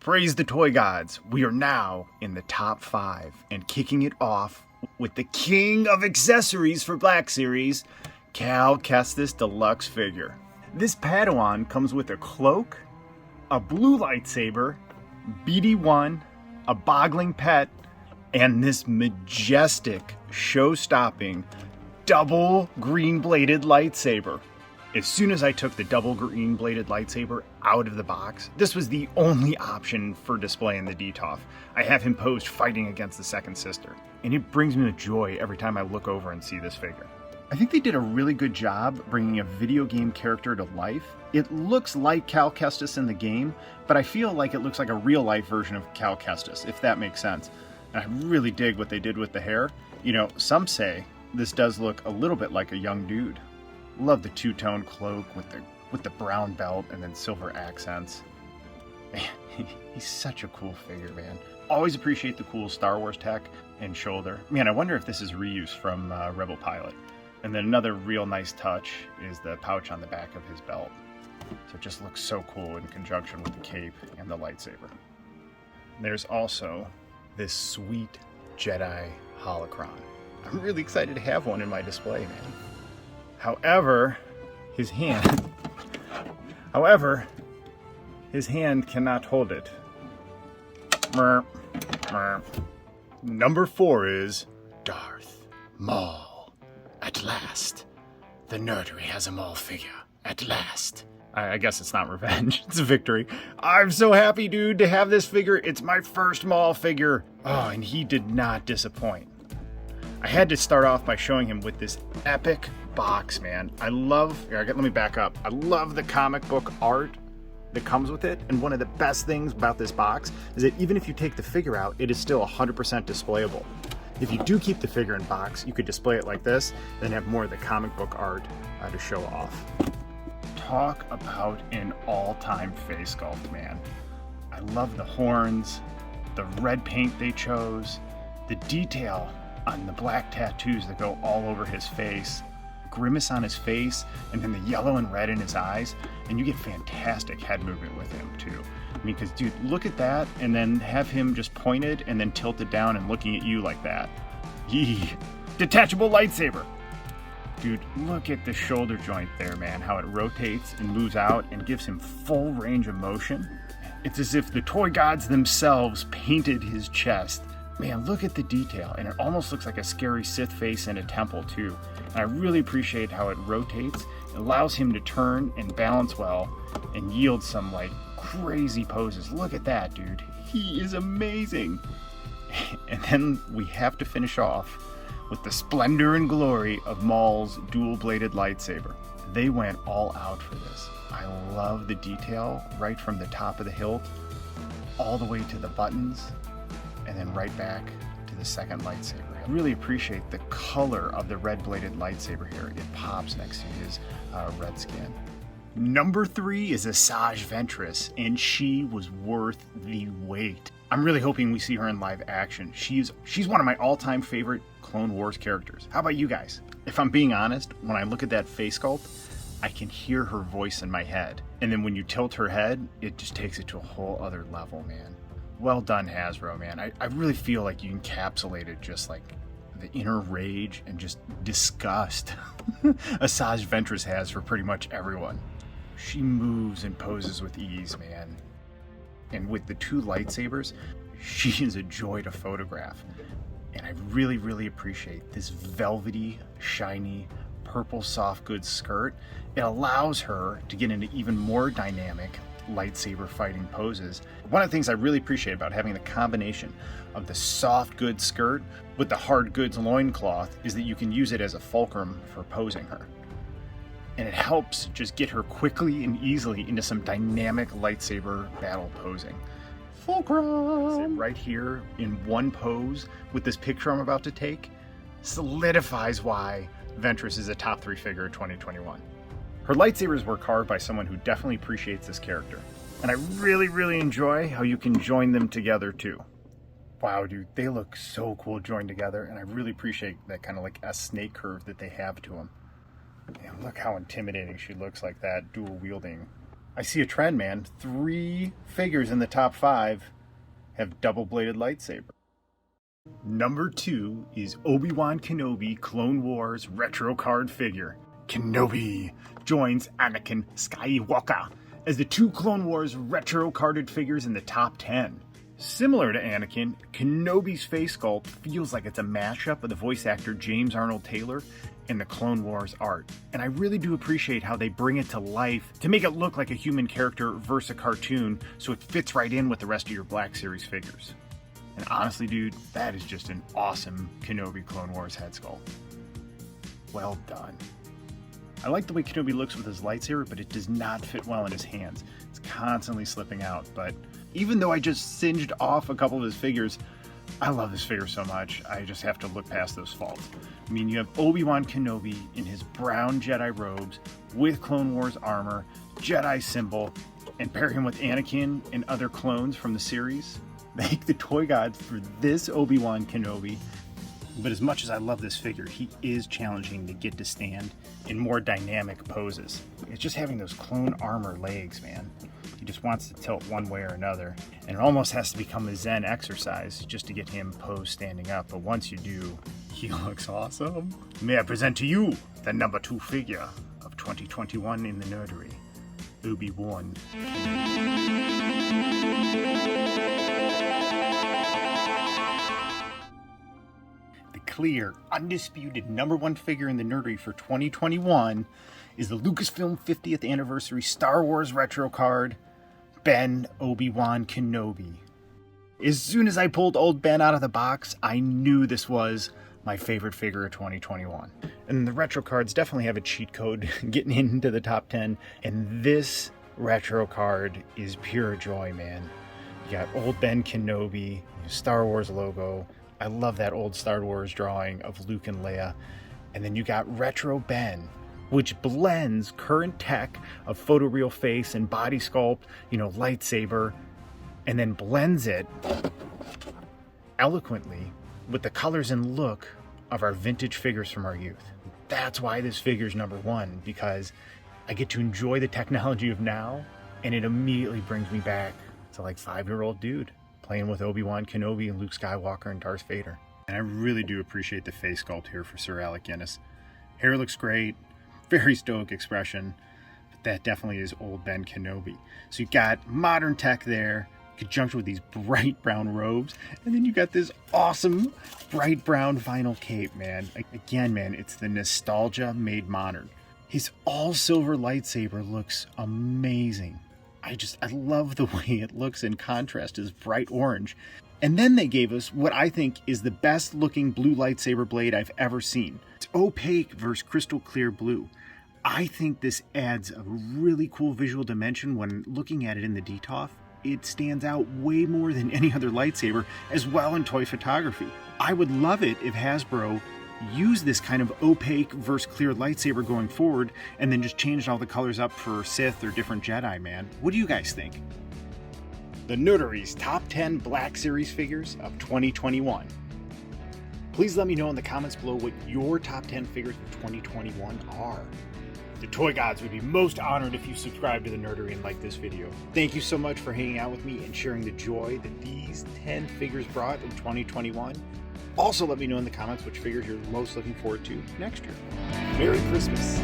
Praise the toy gods. We are now in the top 5 and kicking it off with the king of accessories for Black Series, Cal Kestis deluxe figure. This Padawan comes with a cloak, a blue lightsaber, BD-1, a boggling pet, and this majestic, show-stopping, double green-bladed lightsaber. As soon as I took the double green-bladed lightsaber out of the box, this was the only option for display in the DTOF. I have him posed fighting against the second sister, and it brings me joy every time I look over and see this figure. I think they did a really good job bringing a video game character to life. It looks like Cal Kestis in the game, but I feel like it looks like a real-life version of Cal Kestis, if that makes sense. And I really dig what they did with the hair. You know, some say this does look a little bit like a young dude. Love the two-tone cloak with the brown belt and then silver accents. Man, he's such a cool figure, man. Always appreciate the cool Star Wars tech and shoulder. Man, I wonder if this is reuse from Rebel Pilot. And then another real nice touch is the pouch on the back of his belt. So it just looks so cool in conjunction with the cape and the lightsaber. There's also this sweet Jedi holocron. I'm really excited to have one in my display, man. However, his hand cannot hold it. Merp, merp. Number 4 is Darth Maul. At last, the Nerdery has a Maul figure. At last. I guess it's not revenge, it's a victory. I'm so happy, dude, to have this figure. It's my first Maul figure. Oh, and he did not disappoint. I had to start off by showing him with this epic box, man. Let me back up. I love the comic book art that comes with it, and one of the best things about this box is that even if you take the figure out, it is still 100% displayable. If you do keep the figure in box, you could display it like this, then have more of the comic book art to show off. Talk about an all-time face sculpt, man. I love the horns, the red paint they chose, the detail on the black tattoos that go all over his face, grimace on his face, and then the yellow and red in his eyes, and you get fantastic head movement with him too. I mean, because dude, look at that, and then have him just pointed and then tilted down and looking at you like that. Yee! Detachable lightsaber! Dude, look at the shoulder joint there, man, how it rotates and moves out and gives him full range of motion. It's as if the toy gods themselves painted his chest. Man, look at the detail, and it almost looks like a scary Sith face in a temple too. And I really appreciate how it rotates. It allows him to turn and balance well and yield some like crazy poses. Look at that, dude. He is amazing. And then we have to finish off with the splendor and glory of Maul's dual-bladed lightsaber. They went all out for this. I love the detail right from the top of the hilt all the way to the buttons and then right back to the second lightsaber. I really appreciate the color of the red-bladed lightsaber here. It pops next to his red skin. Number 3 is Asajj Ventress, and she was worth the wait. I'm really hoping we see her in live action. She's one of my all-time favorite Clone Wars characters. How about you guys? If I'm being honest, when I look at that face sculpt, I can hear her voice in my head. And then when you tilt her head, it just takes it to a whole other level, man. Well done, Hasbro, man. I really feel like you encapsulated just like the inner rage and just disgust Asajj Ventress has for pretty much everyone. She moves and poses with ease, man. And with the 2 lightsabers, she is a joy to photograph. And I really, really appreciate this velvety, shiny, purple soft goods skirt. It allows her to get into even more dynamic lightsaber fighting poses. One of the things I really appreciate about having the combination of the soft goods skirt with the hard goods loincloth is that you can use it as a fulcrum for posing her. And it helps just get her quickly and easily into some dynamic lightsaber battle posing. Fulcrum! Right here in one pose with this picture I'm about to take solidifies why Ventress is a top 3 figure of 2021. Her lightsabers were carved by someone who definitely appreciates this character. And I really, really enjoy how you can join them together too. Wow, dude, they look so cool joined together, and I really appreciate that kind of like a snake curve that they have to them. And look how intimidating she looks like that, dual wielding I see a trend, man. 3 figures in the top 5 have double-bladed lightsaber. Number 2 is Obi-Wan Kenobi Clone Wars retro card figure. Kenobi joins Anakin Skywalker as the 2 Clone Wars retro carded figures in the top 10. Similar to Anakin, Kenobi's face sculpt feels like it's a mashup of the voice actor James Arnold Taylor and the Clone Wars art. And I really do appreciate how they bring it to life to make it look like a human character versus a cartoon, so it fits right in with the rest of your Black Series figures. And honestly, dude, that is just an awesome Kenobi Clone Wars head sculpt. Well done. I like the way Kenobi looks with his lightsaber, but it does not fit well in his hands. It's constantly slipping out, but even though I just singed off a couple of his figures, I love this figure so much, I just have to look past those faults. I mean, you have Obi-Wan Kenobi in his brown Jedi robes with Clone Wars armor, Jedi symbol, and pair him with Anakin and other clones from the series. Thank the toy gods for this Obi-Wan Kenobi. But as much as I love this figure, he is challenging to get to stand in more dynamic poses. It's just having those clone armor legs, man. He just wants to tilt one way or another, and it almost has to become a Zen exercise just to get him posed standing up. But once you do, he looks awesome. May I present to you the number 2 figure of 2021 in the Nerdery, Obi-Wan. Clear, undisputed number 1 figure in the Nerdery for 2021 is the Lucasfilm 50th Anniversary Star Wars Retro card, Ben Obi-Wan Kenobi. As soon as I pulled old Ben out of the box, I knew this was my favorite figure of 2021. And the retro cards definitely have a cheat code getting into the top 10, and this retro card is pure joy, man. You got old Ben Kenobi, Star Wars logo. I love that old Star Wars drawing of Luke and Leia. And then you got Retro Ben, which blends current tech of photoreal face and body sculpt, lightsaber, and then blends it eloquently with the colors and look of our vintage figures from our youth. That's why this figure's number 1, because I get to enjoy the technology of now, and it immediately brings me back to like 5-year-old dude playing with Obi-Wan Kenobi and Luke Skywalker and Darth Vader. And I really do appreciate the face sculpt here for Sir Alec Guinness. Hair looks great, very stoic expression, but that definitely is old Ben Kenobi. So you got modern tech there, conjunct with these bright brown robes, and then you got this awesome bright brown vinyl cape, man. Again, man, it's the nostalgia made modern. His all silver lightsaber looks amazing. I love the way it looks in contrast to this bright orange. And then they gave us what I think is the best looking blue lightsaber blade I've ever seen. It's opaque versus crystal clear blue. I think this adds a really cool visual dimension when looking at it in the DTOF. It stands out way more than any other lightsaber, as well in toy photography. I would love it if Hasbro use this kind of opaque versus clear lightsaber going forward, and then just changed all the colors up for Sith or different Jedi, man. What do you guys think? The Nerdery's top 10 Black Series figures of 2021. Please let me know in the comments below what your top 10 figures of 2021 are. The toy gods would be most honored if you subscribe to the Nerdery and like this video. Thank you so much for hanging out with me and sharing the joy that these 10 figures brought in 2021. Also, let me know in the comments which figures you're most looking forward to next year. Merry Christmas!